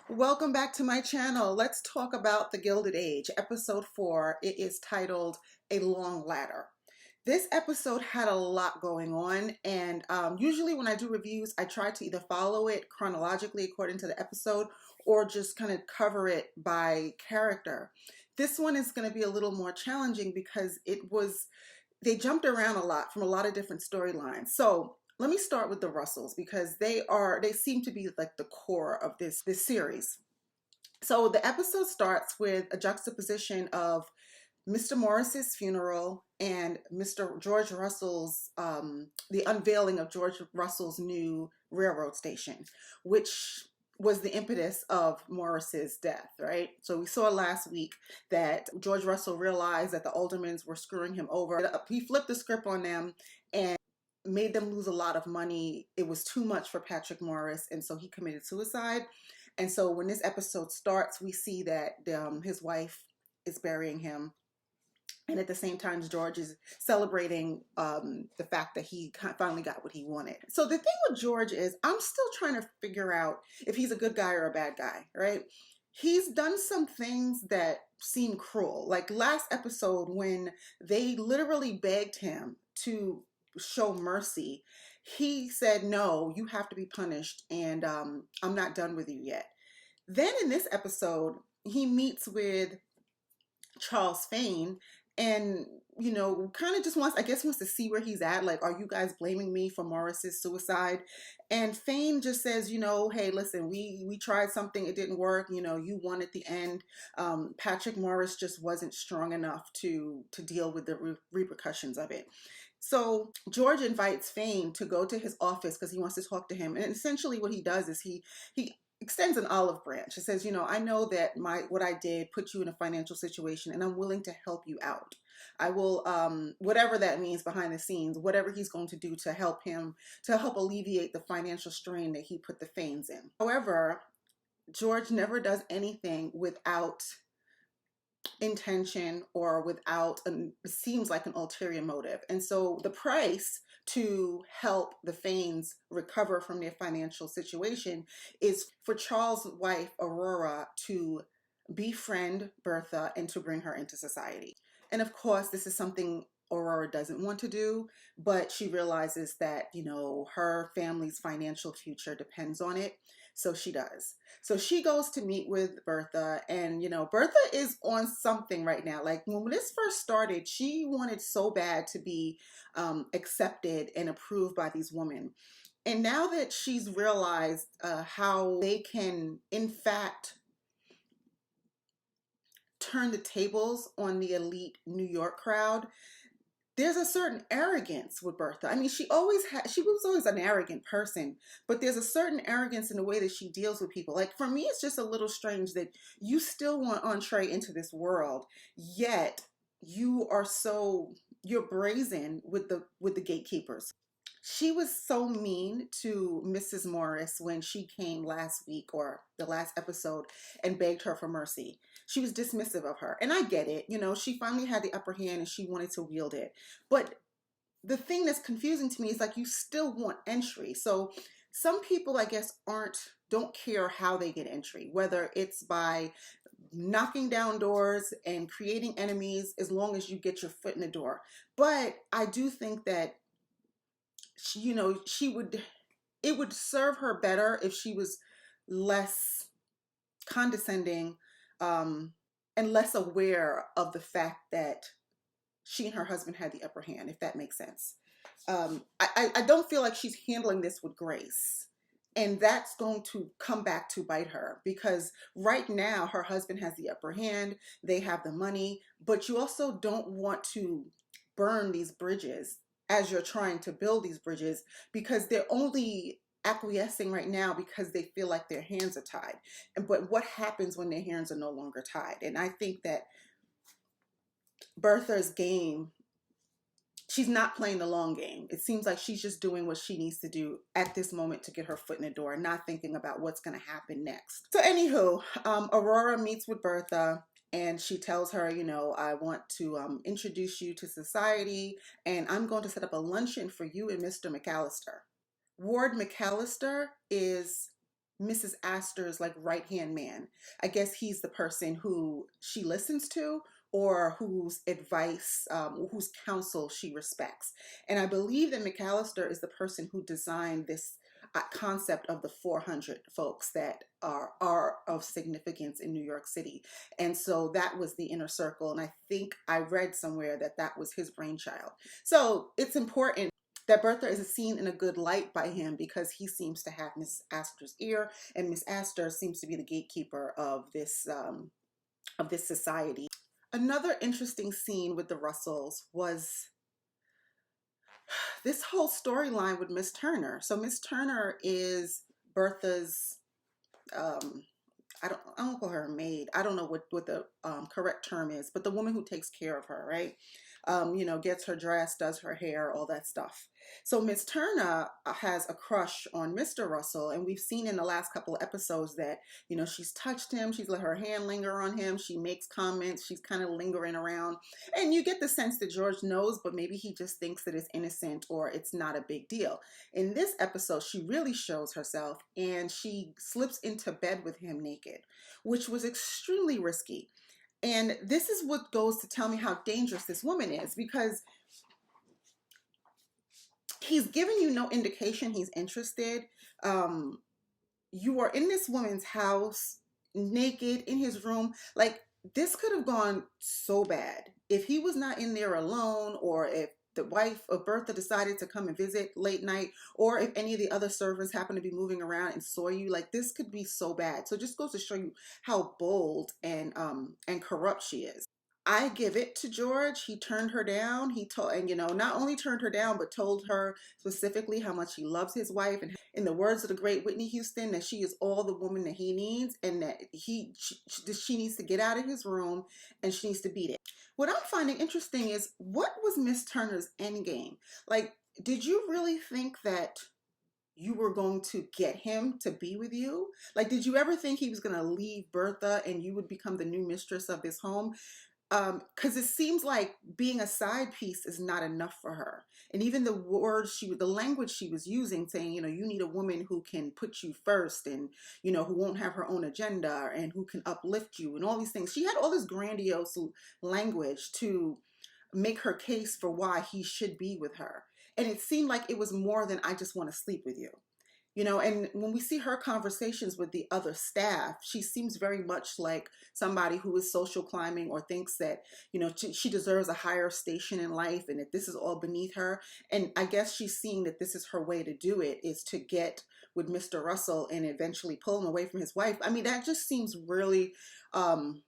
Welcome back to my channel. Let's talk about The Gilded Age, episode 4. It is titled A Long Ladder. This episode had a lot going on, and usually when I do reviews, I try to either follow it chronologically according to the episode or just kind of cover it by character. This one is going to be a little more challenging because they jumped around a lot from a lot of different storylines. So let me start with the Russells because they seem to be like the core of this series. So the episode starts with a juxtaposition of Mr. Morris's funeral and Mr. George Russell's the unveiling of George Russell's new railroad station, which was the impetus of Morris's death, right? So we saw last week that George Russell realized that the aldermans were screwing him over. He flipped the script on them and made them lose a lot of money. It was too much for Patrick Morris, and so he committed suicide. And so when this episode starts, we see that his wife is burying him. And at the same time, George is celebrating the fact that he finally got what he wanted. So the thing with George is I'm still trying to figure out if he's a good guy or a bad guy, right? He's done some things that seem cruel. Like last episode when they literally begged him to show mercy, he said, no, you have to be punished, and I'm not done with you yet. Then in this episode, he meets with Charles Fane and, kind of just wants to see where he's at. Like, are you guys blaming me for Morris's suicide? And Fane just says, hey, listen, we tried something, it didn't work. You won at the end. Patrick Morris just wasn't strong enough to deal with the repercussions of it. So George invites Fane to go to his office because he wants to talk to him. And essentially what he does is he extends an olive branch. He says, I know that what I did put you in a financial situation and I'm willing to help you out. I will, whatever that means behind the scenes, whatever he's going to do to help alleviate the financial strain that he put the Fanes in. However, George never does anything without intention or without seems like an ulterior motive. And so the price to help the Fanes recover from their financial situation is for Charles' wife Aurora to befriend Bertha and to bring her into society. And of course, this is something Aurora doesn't want to do, but she realizes that, her family's financial future depends on it. So she does. So she goes to meet with Bertha, and Bertha is on something right now. Like when this first started, she wanted so bad to be accepted and approved by these women. And now that she's realized how they can, in fact, turn the tables on the elite New York crowd, there's a certain arrogance with Bertha. I mean, she was always an arrogant person, but there's a certain arrogance in the way that she deals with people. Like for me, it's just a little strange that you still want entree into this world, yet you're brazen with the gatekeepers. She was so mean to Mrs. Morris when she came last week or the last episode and begged her for mercy. She was dismissive of her. And I get it. She finally had the upper hand and she wanted to wield it. But the thing that's confusing to me is like you still want entry. So some people, I guess, don't care how they get entry, whether it's by knocking down doors and creating enemies as long as you get your foot in the door. But I do think that it would serve her better if she was less condescending and less aware of the fact that she and her husband had the upper hand, if that makes sense. I don't feel like she's handling this with grace. And that's going to come back to bite her because right now her husband has the upper hand. They have the money, but you also don't want to burn these bridges as you're trying to build these bridges because they're only acquiescing right now because they feel like their hands are tied. But what happens when their hands are no longer tied? And I think that Bertha's game, she's not playing the long game. It seems like she's just doing what she needs to do at this moment to get her foot in the door, not thinking about what's going to happen next. So anywho, Aurora meets with Bertha and she tells her, I want to introduce you to society and I'm going to set up a luncheon for you and Mr. McAllister. Ward McAllister is Mrs. Astor's like right-hand man. I guess he's the person who she listens to, or whose advice, whose counsel she respects. And I believe that McAllister is the person who designed this concept of the 400 folks that are of significance in New York City. And so that was the inner circle. And I think I read somewhere that that was his brainchild. So it's important that Bertha is seen in a good light by him, because he seems to have Miss Astor's ear, and Miss Astor seems to be the gatekeeper of this society. Another interesting scene with the Russells was this whole storyline with Miss Turner. So Miss Turner is Bertha's, I don't call her a maid. I don't know what the correct term is, but the woman who takes care of her, right? You know, gets her dressed, does her hair, all that stuff. So Miss Turner has a crush on Mr. Russell, and we've seen in the last couple of episodes that, you know, she's touched him, she's let her hand linger on him, she makes comments, she's kind of lingering around, and you get the sense that George knows, but maybe he just thinks that it's innocent or it's not a big deal. In this episode, she really shows herself, and she slips into bed with him naked, which was extremely risky. And this is what goes to tell me how dangerous this woman is, because he's giving you no indication he's interested. You are in this woman's house, naked, in his room. Like, this could have gone so bad if he was not in there alone, or if the wife of Bertha decided to come and visit late night, or if any of the other servants happened to be moving around and saw you. Like, this could be so bad. So it just goes to show you how bold and corrupt she is. I give it to George. He turned her down. He told, and you know, not only turned her down, but told her specifically how much he loves his wife, and in the words of the great Whitney Houston, that she is all the woman that he needs, and that she needs to get out of his room, and she needs to beat it. What I'm finding interesting is, what was Miss Turner's end game? Like, did you really think that you were going to get him to be with you? Like, did you ever think he was going to leave Bertha and you would become the new mistress of this home? Because it seems like being a side piece is not enough for her. And even the language she was using, saying, you know, you need a woman who can put you first, and, you know, who won't have her own agenda, and who can uplift you, and all these things. She had all this grandiose language to make her case for why he should be with her. And it seemed like it was more than, I just want to sleep with you. You know, and when we see her conversations with the other staff, she seems very much like somebody who is social climbing, or thinks that, you know, she deserves a higher station in life, and that this is all beneath her. And I guess she's seeing that this is her way to do it, is to get with Mr. Russell and eventually pull him away from his wife. I mean, that just seems really um,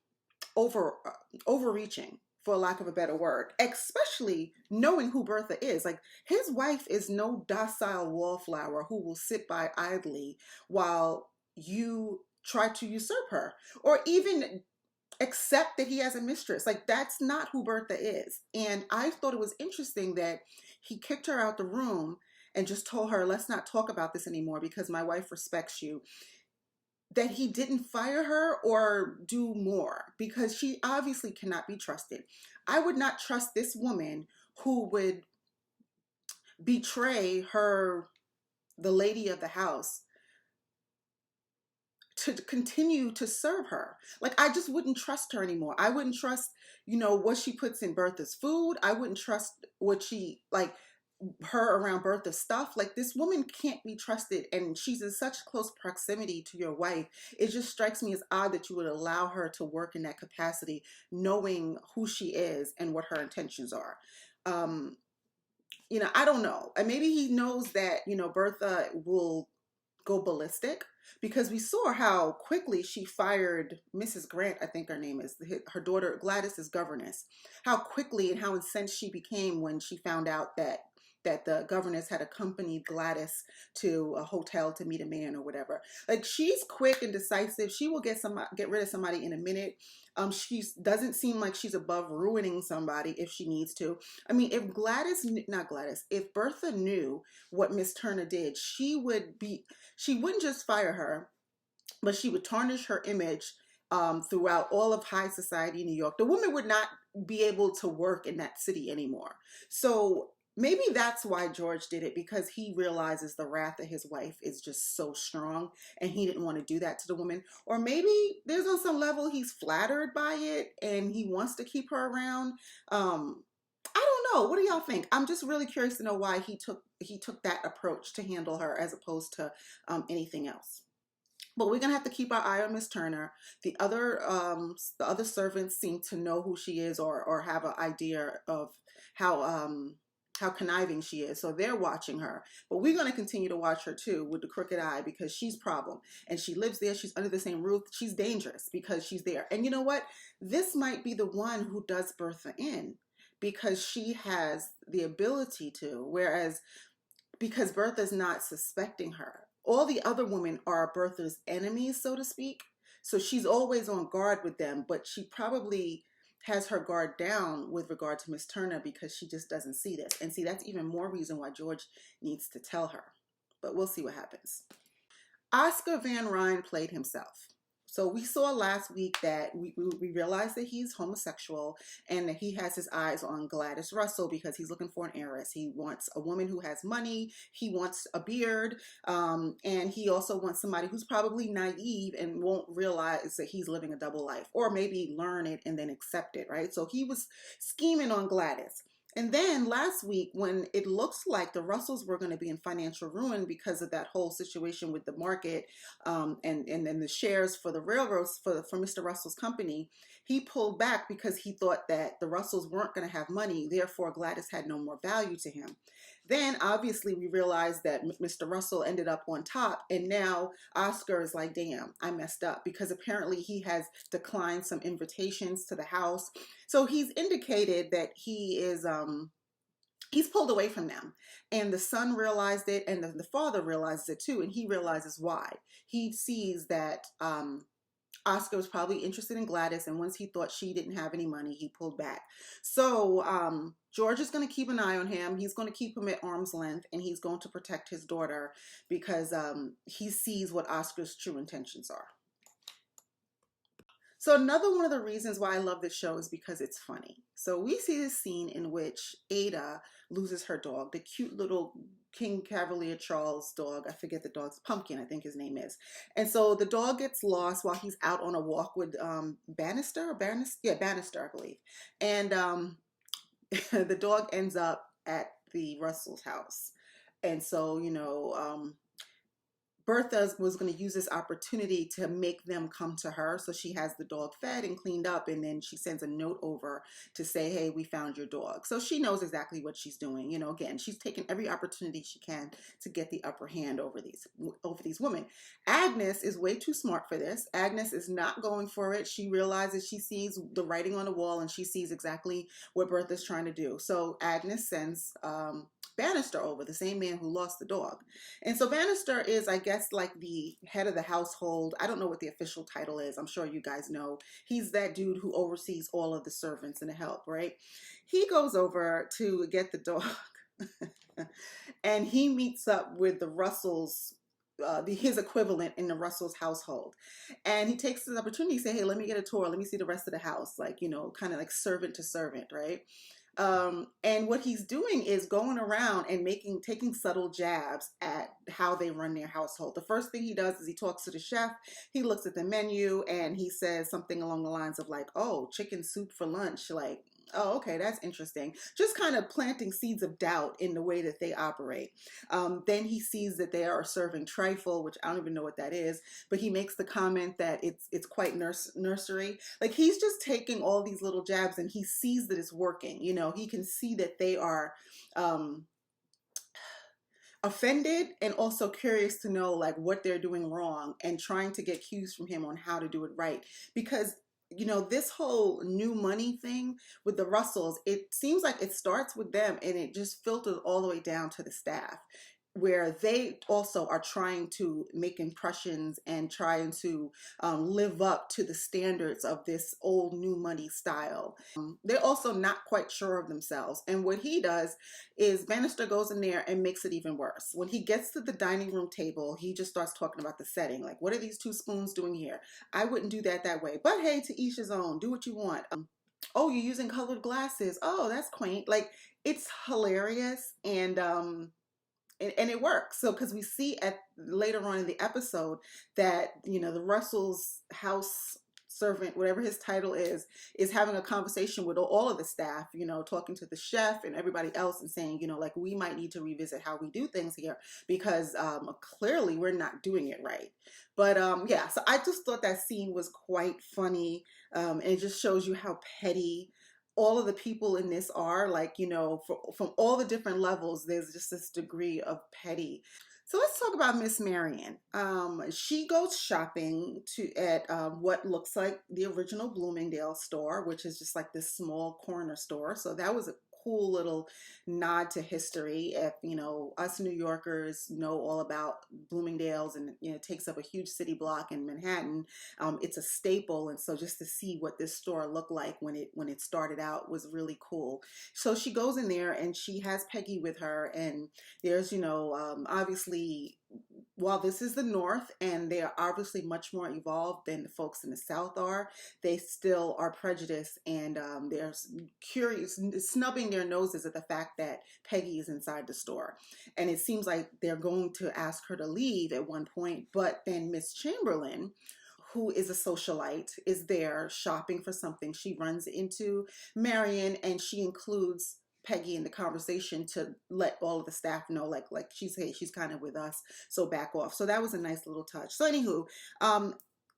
overreaching, for lack of a better word, especially knowing who Bertha is. Like, his wife is no docile wallflower who will sit by idly while you try to usurp her, or even accept that he has a mistress. Like, that's not who Bertha is. And I thought it was interesting that he kicked her out the room and just told her, let's not talk about this anymore because my wife respects you. That he didn't fire her or do more, because she obviously cannot be trusted. I would not trust this woman who would betray the lady of the house, to continue to serve her. Like, I just wouldn't trust her anymore. I wouldn't trust, you know, what she puts in Bertha's food. I wouldn't trust what she, like, her around Bertha's stuff. Like, this woman can't be trusted, and she's in such close proximity to your wife. It just strikes me as odd that you would allow her to work in that capacity, knowing who she is and what her intentions are. You know, I don't know. And maybe he knows that, you know, Bertha will go ballistic, because we saw how quickly she fired Mrs. Grant, I think her name is, her daughter Gladys's governess, how quickly and how incensed she became when she found out that the governess had accompanied Gladys to a hotel to meet a man or whatever. Like, she's quick and decisive. She will get rid of somebody in a minute. She doesn't seem like she's above ruining somebody if she needs to. I mean, if if Bertha knew what Miss Turner did, she wouldn't just fire her, but she would tarnish her image throughout all of high society in New York. The woman would not be able to work in that city anymore. So maybe that's why George did it, because he realizes the wrath of his wife is just so strong and he didn't want to do that to the woman. Or maybe there's on some level he's flattered by it and he wants to keep her around. I don't know. What do y'all think? I'm just really curious to know why he took that approach to handle her as opposed to anything else. But we're gonna have to keep our eye on Miss Turner. The other servants seem to know who she is, or have an idea of how how conniving she is. So they're watching her. But we're gonna continue to watch her too with the crooked eye, because she's problem. And she lives there, she's under the same roof. She's dangerous because she's there. And you know what? This might be the one who does Bertha in, because she has the ability to, whereas because Bertha's not suspecting her. All the other women are Bertha's enemies, so to speak. So she's always on guard with them, but she probably has her guard down with regard to Miss Turner because she just doesn't see this. And see, that's even more reason why George needs to tell her. But we'll see what happens. Oscar Van Ryn played himself. So we saw last week that we realized that he's homosexual and that he has his eyes on Gladys Russell because he's looking for an heiress. He wants a woman who has money. He wants a beard. And he also wants somebody who's probably naive and won't realize that he's living a double life, or maybe learn it and then accept it, right? So he was scheming on Gladys. And then last week, when it looks like the Russells were going to be in financial ruin because of that whole situation with the market, and then the shares for the railroads for Mr. Russell's company, he pulled back because he thought that the Russells weren't going to have money. Therefore, Gladys had no more value to him. Then obviously we realized that Mr. Russell ended up on top, and now Oscar is like, damn, I messed up, because apparently he has declined some invitations to the house. So he's indicated that he is he's pulled away from them, and the son realized it, and the father realizes it too, and he realizes why. He sees that Oscar was probably interested in Gladys, and once he thought she didn't have any money, he pulled back. So George is going to keep an eye on him. He's going to keep him at arm's length, and he's going to protect his daughter because he sees what Oscar's true intentions are. So another one of the reasons why I love this show is because it's funny. So we see this scene in which Aydah loses her dog, the cute little King Cavalier Charles dog. I forget the dog's, Pumpkin, I think his name is. And so the dog gets lost while he's out on a walk with Bannister, yeah, Bannister, I believe. And the dog ends up at the Russell's house. And so, Bertha was going to use this opportunity to make them come to her. So she has the dog fed and cleaned up, and then she sends a note over to say, hey, we found your dog. So she knows exactly what she's doing. Again, she's taken every opportunity she can to get the upper hand over these women. Agnes is way too smart for this. Agnes is not going for it. She realizes, she sees the writing on the wall, and she sees exactly what Bertha's trying to do. So Agnes sends Bannister over, the same man who lost the dog. And so Bannister is, I guess, like the head of the household. I don't know what the official title is. I'm sure you guys know. He's that dude who oversees all of the servants and the help, right? He goes over to get the dog and he meets up with the Russells, his equivalent in the Russell's household. And he takes this opportunity to say, hey, let me get a tour. Let me see the rest of the house. Like, kind of like servant to servant, right? And what he's doing is going around and taking subtle jabs at how they run their household. The first thing he does is he talks to the chef. He looks at the menu and he says something along the lines of like, oh, chicken soup for lunch. Like, oh, okay, that's interesting. Just kind of planting seeds of doubt in the way that they operate. Then he sees that they are serving trifle, which I don't even know what that is, but he makes the comment that it's quite nursery. Like, he's just taking all these little jabs and he sees that it's working. He can see that they are offended and also curious to know like what they're doing wrong and trying to get cues from him on how to do it right. Because this whole new money thing with the Russells, it seems like it starts with them and it just filters all the way down to the staff, where they also are trying to make impressions and trying to live up to the standards of this old new money style. They're also not quite sure of themselves. And what he does is Bannister goes in there and makes it even worse. When he gets to the dining room table, he just starts talking about the setting. Like, what are these two spoons doing here? I wouldn't do that way. But hey, to each his own. Do what you want. Oh, you're using colored glasses. Oh, that's quaint. Like, it's hilarious, and it works. So because we see at later on in the episode that the Russell's house servant, whatever his title is having a conversation with all of the staff, talking to the chef and everybody else and saying, like, we might need to revisit how we do things here because clearly we're not doing it right. But yeah, so I just thought that scene was quite funny, and it just shows you how petty all of the people in this are, like, from all the different levels, there's just this degree of petty. So let's talk about Miss Marian. She goes shopping at what looks like the original Bloomingdale store, which is just like this small corner store. So that was a cool little nod to history. If us New Yorkers know all about Bloomingdale's, and it takes up a huge city block in Manhattan, it's a staple. And so just to see what this store looked like when it started out was really cool. So she goes in there and she has Peggy with her, and there's obviously, while this is the North and they are obviously much more evolved than the folks in the South are, they still are prejudiced, and they're curious, snubbing their noses at the fact that Peggy is inside the store. And it seems like they're going to ask her to leave at one point, but then Miss Chamberlain, who is a socialite, is there shopping for something. She runs into Marian and she includes Peggy in the conversation to let all of the staff know, like she's kind of with us, so back off. So that was a nice little touch. So anywho,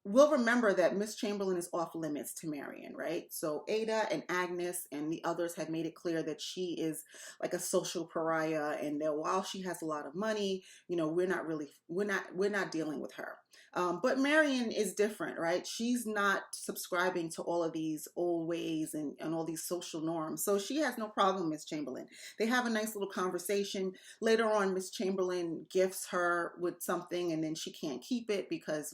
we'll remember that Miss Chamberlain is off limits to Marian, right? So Aydah and Agnes and the others had made it clear that she is like a social pariah, and that while she has a lot of money, we're not dealing with her. But Marian is different, right? She's not subscribing to all of these old ways and all these social norms. So she has no problem, Miss Chamberlain. They have a nice little conversation. Later on, Miss Chamberlain gifts her with something, and then she can't keep it because,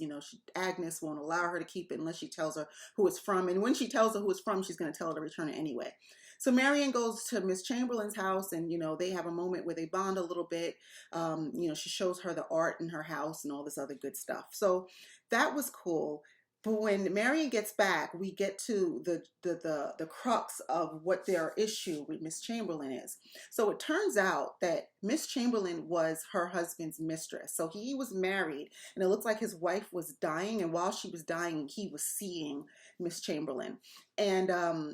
Agnes won't allow her to keep it unless she tells her who it's from. And when she tells her who it's from, she's going to tell her to return it anyway. So Marian goes to Miss Chamberlain's house, and they have a moment where they bond a little bit. She shows her the art in her house and all this other good stuff. So that was cool. But when Marian gets back, we get to the crux of what their issue with Miss Chamberlain is. So it turns out that Miss Chamberlain was her husband's mistress. So he was married, and it looked like his wife was dying. And while she was dying, he was seeing Miss Chamberlain. And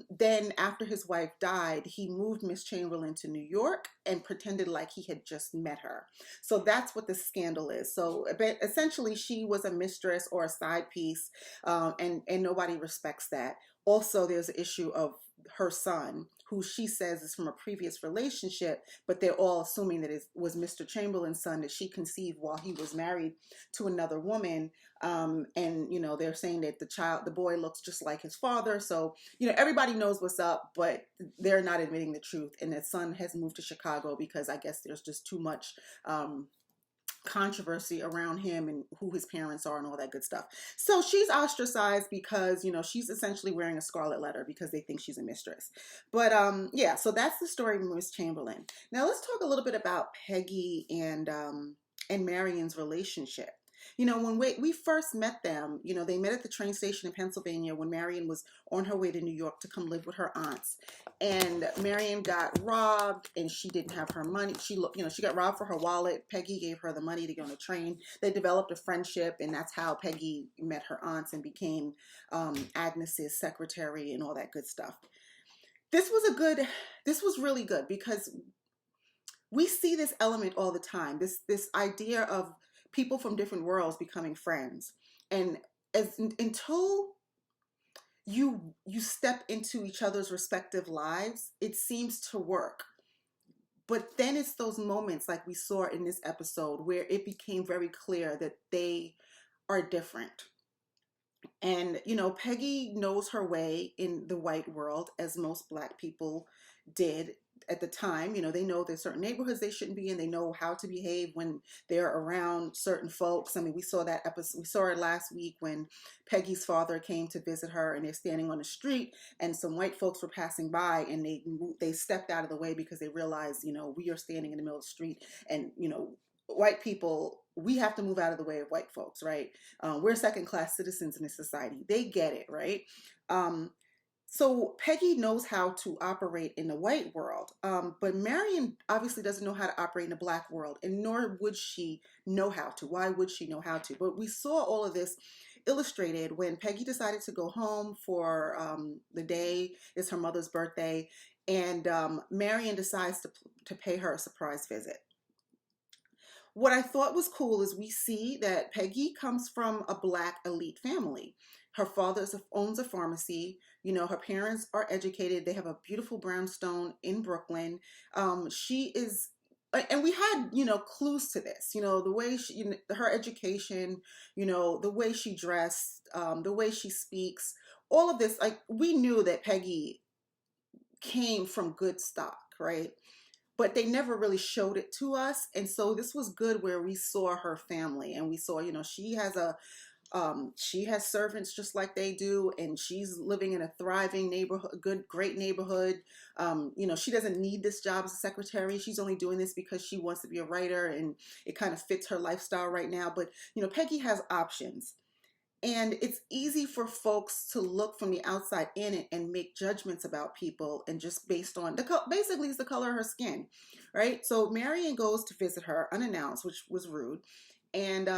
then after his wife died, he moved Miss Chamberlain to New York and pretended like he had just met her. So that's what the scandal is. So essentially, she was a mistress or a side piece, and nobody respects that. Also, there's an issue of her son, who she says is from a previous relationship, but they're all assuming that it was Mr. Chamberlain's son that she conceived while he was married to another woman. And they're saying that the boy looks just like his father. So everybody knows what's up, but they're not admitting the truth. And the son has moved to Chicago because I guess there's just too much controversy around him and who his parents are and all that good stuff. So she's ostracized because she's essentially wearing a scarlet letter because they think she's a mistress. But yeah, so that's the story of Miss Chamberlain. Now let's talk a little bit about Peggy and Marian's relationship. When we first met them, they met at the train station in Pennsylvania when Marian was on her way to New York to come live with her aunts. And Marian got robbed, and she didn't have her money. She got robbed for her wallet. Peggy gave her the money to get on the train. They developed a friendship, and that's how Peggy met her aunts and became Agnes's secretary and all that good stuff. This was really good because we see this element all the time. This idea of people from different worlds becoming friends, and until you step into each other's respective lives, it seems to work. But then it's those moments like we saw in this episode where it became very clear that they are different. And Peggy knows her way in the white world, as most Black people did at the time. They know there's certain neighborhoods they shouldn't be in. They know how to behave when they're around certain folks. I mean, we saw that episode. We saw it last week when Peggy's father came to visit her, and they're standing on the street, and some white folks were passing by, and they stepped out of the way because they realized, we are standing in the middle of the street, and white people, we have to move out of the way of white folks, right? We're second-class citizens in this society. They get it, right? So Peggy knows how to operate in the white world, but Marian obviously doesn't know how to operate in the black world, and nor would she know how to. Why would she know how to? But we saw all of this illustrated when Peggy decided to go home for the day. It's her mother's birthday, and Marian decides to pay her a surprise visit. What I thought was cool is we see that Peggy comes from a black elite family. Her father owns a pharmacy. You know, her parents are educated. They have a beautiful brownstone in Brooklyn. She is, and we had, you know, clues to this. You know, the way she, you know, her education, you know, the way she dressed, the way she speaks, all of this. Like we knew that Peggy came from good stock, right? But they never really showed it to us, and so this was good where we saw her family and we saw, you know, she has servants just like they do, and she's living in a thriving neighborhood, good, great neighborhood. You know, she doesn't need this job as a secretary. She's only doing this because she wants to be a writer, and it kind of fits her lifestyle right now. But you know, Peggy has options. And it's easy for folks to look from the outside in it and make judgments about people, and just based on basically it's the color of her skin, right? So Marian goes to visit her unannounced, which was rude, and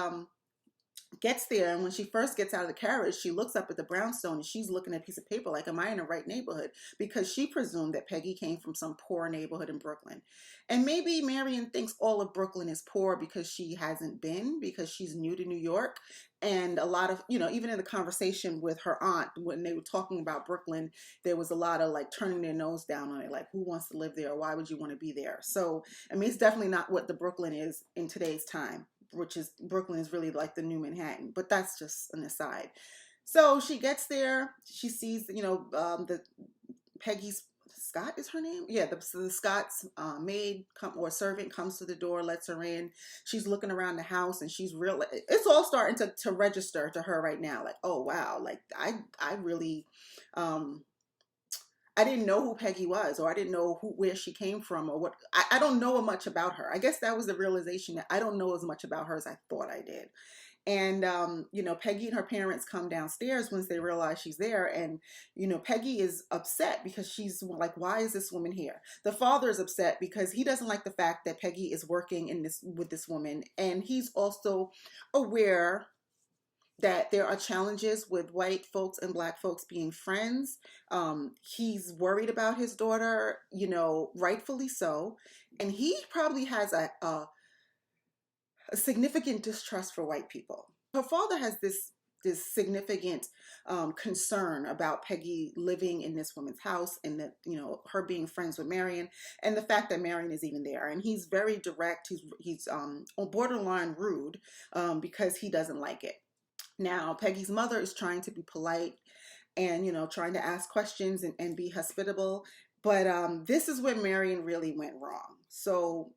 gets there, and when she first gets out of the carriage, she looks up at the brownstone and she's looking at a piece of paper like, am I in the right neighborhood? Because she presumed that Peggy came from some poor neighborhood in Brooklyn. And maybe Marian thinks all of Brooklyn is poor because she hasn't been, because she's new to New York. And a lot of, you know, even in the conversation with her aunt, when they were talking about Brooklyn, there was a lot of like turning their nose down on it, like, who wants to live there? Why would you want to be there? So I mean, it's definitely not what the Brooklyn is in today's time, which is Brooklyn is really like the new Manhattan, but that's just an aside. So she gets there, she sees, you know, the Peggy's Scott is her name. Yeah, the Scott's maid or servant comes to the door, lets her in. She's looking around the house, and she's real. It's all starting to register to her right now. Like, oh wow, like I really, um, I didn't know who Peggy was, or I didn't know where she came from, or what. I don't know much about her. I guess that was the realization, that I don't know as much about her as I thought I did. And you know, Peggy and her parents come downstairs once they realize she's there, and you know, Peggy is upset because she's like, why is this woman here? The father is upset because he doesn't like the fact that Peggy is working in this with this woman, and he's also aware that there are challenges with white folks and black folks being friends. He's worried about his daughter, you know, rightfully so, and he probably has a significant distrust for white people. Her father has this significant concern about Peggy living in this woman's house, and that, you know, her being friends with Marian, and the fact that Marian is even there. And he's very direct. He's on borderline rude, because he doesn't like it. Now, Peggy's mother is trying to be polite and, you know, trying to ask questions and be hospitable. But this is where Marian really went wrong. So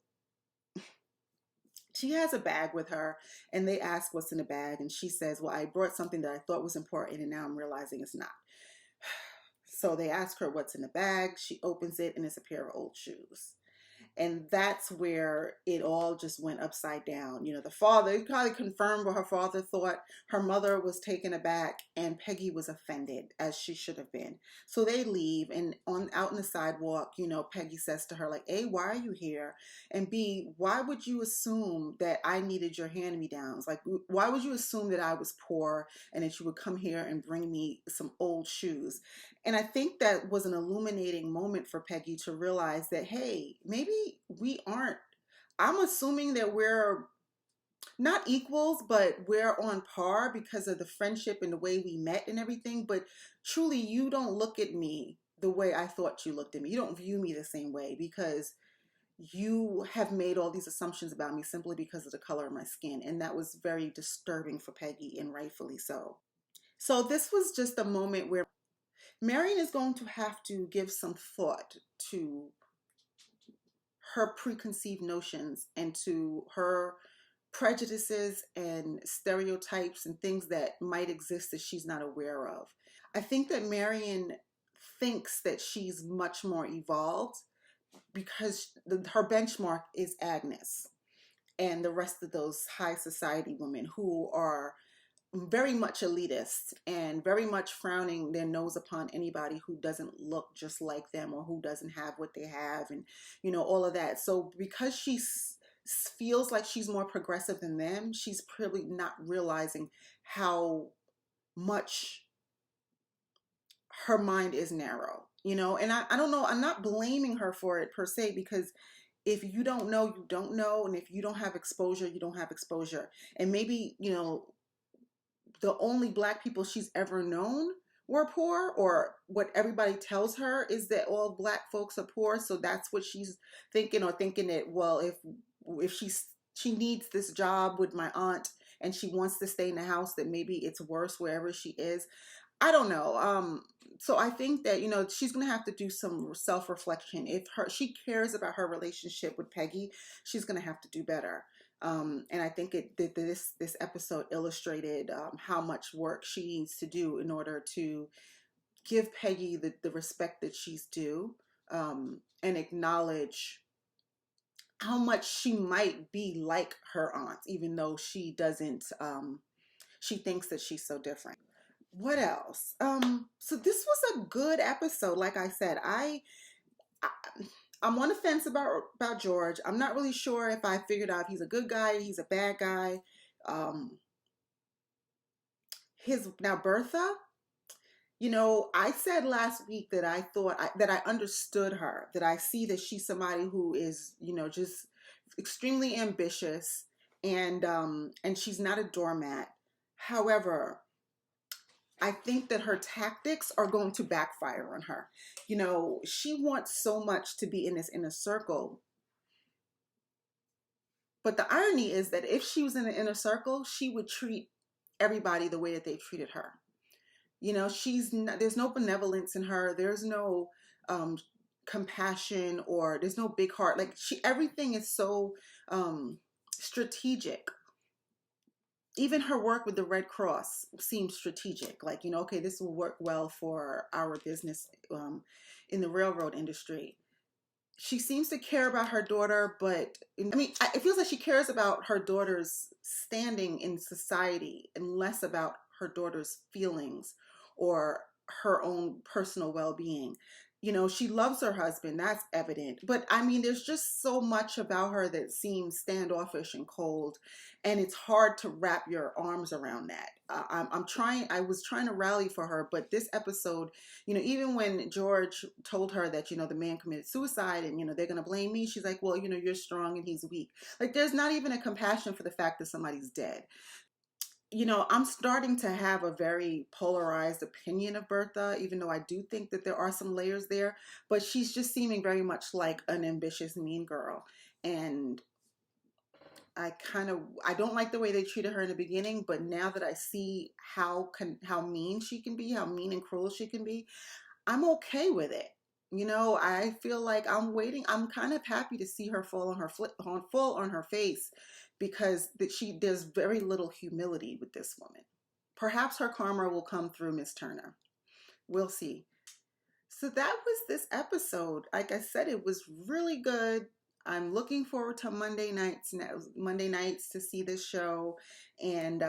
she has a bag with her, and they ask what's in the bag. And she says, well, I brought something that I thought was important, and now I'm realizing it's not. So they ask her what's in the bag. She opens it, and it's a pair of old shoes. And that's where it all just went upside down. You know, the father, it probably confirmed what her father thought. Her mother was taken aback, and Peggy was offended, as she should have been. So they leave, and out on the sidewalk, you know, Peggy says to her, like, A, why are you here? And B, why would you assume that I needed your hand-me-downs? Like, why would you assume that I was poor and that you would come here and bring me some old shoes? And I think that was an illuminating moment for Peggy to realize that, hey, maybe we aren't, I'm assuming that we're not equals, but we're on par because of the friendship and the way we met and everything. But truly, you don't look at me the way I thought you looked at me. You don't view me the same way, because you have made all these assumptions about me simply because of the color of my skin. And that was very disturbing for Peggy, and rightfully so. So this was just a moment where Marian is going to have to give some thought to her preconceived notions and to her prejudices and stereotypes and things that might exist that she's not aware of. I think that Marian thinks that she's much more evolved because her benchmark is Agnes and the rest of those high society women who are very much elitist and very much frowning their nose upon anybody who doesn't look just like them or who doesn't have what they have, and all of that. So because she feels like she's more progressive than them, she's probably not realizing how much her mind is narrow, and I don't know, I'm not blaming her for it per se, because if you don't know, you don't know, and if you don't have exposure, you don't have exposure. And maybe the only Black people she's ever known were poor, or what everybody tells her is that all Black folks are poor, so that's what she's thinking, or thinking that, well, if she needs this job with my aunt and she wants to stay in the house, that maybe it's worse wherever she is. I don't know. So I think that, she's going to have to do some self-reflection. If she cares about her relationship with Peggy, she's going to have to do better. And I think this episode illustrated how much work she needs to do in order to give Peggy the respect that she's due, and acknowledge how much she might be like her aunt, even though she doesn't, she thinks that she's so different. What else? So this was a good episode. Like I said, I'm on the fence about George. I'm not really sure if I figured out if he's a good guy or he's a bad guy. Now Bertha, I said last week that I thought that I understood her, that I see that she's somebody who is, just extremely ambitious, and she's not a doormat. However, I think that her tactics are going to backfire on her. She wants so much to be in this inner circle. But the irony is that if she was in the inner circle, she would treat everybody the way that they treated her. There's no benevolence in her. There's no compassion, or there's no big heart. Like, everything is so strategic. Even her work with the Red Cross seems strategic. Like, okay, this will work well for our business in the railroad industry. She seems to care about her daughter, but it feels like she cares about her daughter's standing in society and less about her daughter's feelings or her own personal well-being. She loves her husband, that's evident. But there's just so much about her that seems standoffish and cold, and it's hard to wrap your arms around that. I was trying to rally for her, but this episode, even when George told her that, the man committed suicide and, they're going to blame me, she's like, well, you're strong and he's weak. Like, there's not even a compassion for the fact that somebody's dead. I'm starting to have a very polarized opinion of Bertha, even though I do think that there are some layers there, but she's just seeming very much like an ambitious, mean girl. And I don't like the way they treated her in the beginning, but now that I see how mean she can be, how mean and cruel she can be, I'm okay with it. I feel like I'm waiting. I'm kind of happy to see her fall on her face, because there's very little humility with this woman. Perhaps her karma will come through Miss Turner. We'll see. So that was this episode. Like I said, it was really good. I'm looking forward to Monday nights to see this show. And,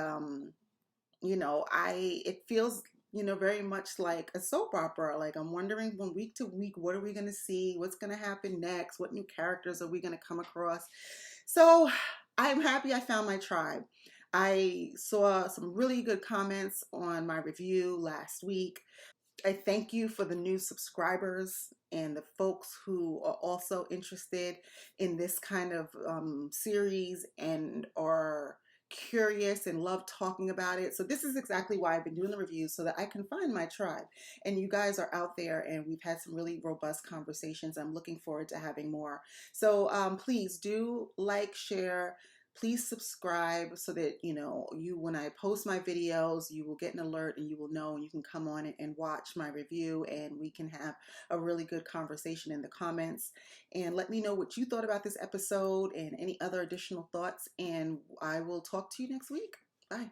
it feels, very much like a soap opera. Like, I'm wondering from week to week, what are we going to see? What's going to happen next? What new characters are we going to come across? So I'm happy I found my tribe. I saw some really good comments on my review last week. I thank you for the new subscribers and the folks who are also interested in this kind of series and are curious and love talking about it. So this is exactly why I've been doing the reviews, so that I can find my tribe. And you guys are out there, and we've had some really robust conversations. I'm looking forward to having more. So please do like, share. Please subscribe so that, when I post my videos, you will get an alert and you will know, and you can come on and watch my review, and we can have a really good conversation in the comments. And let me know what you thought about this episode and any other additional thoughts, and I will talk to you next week. Bye.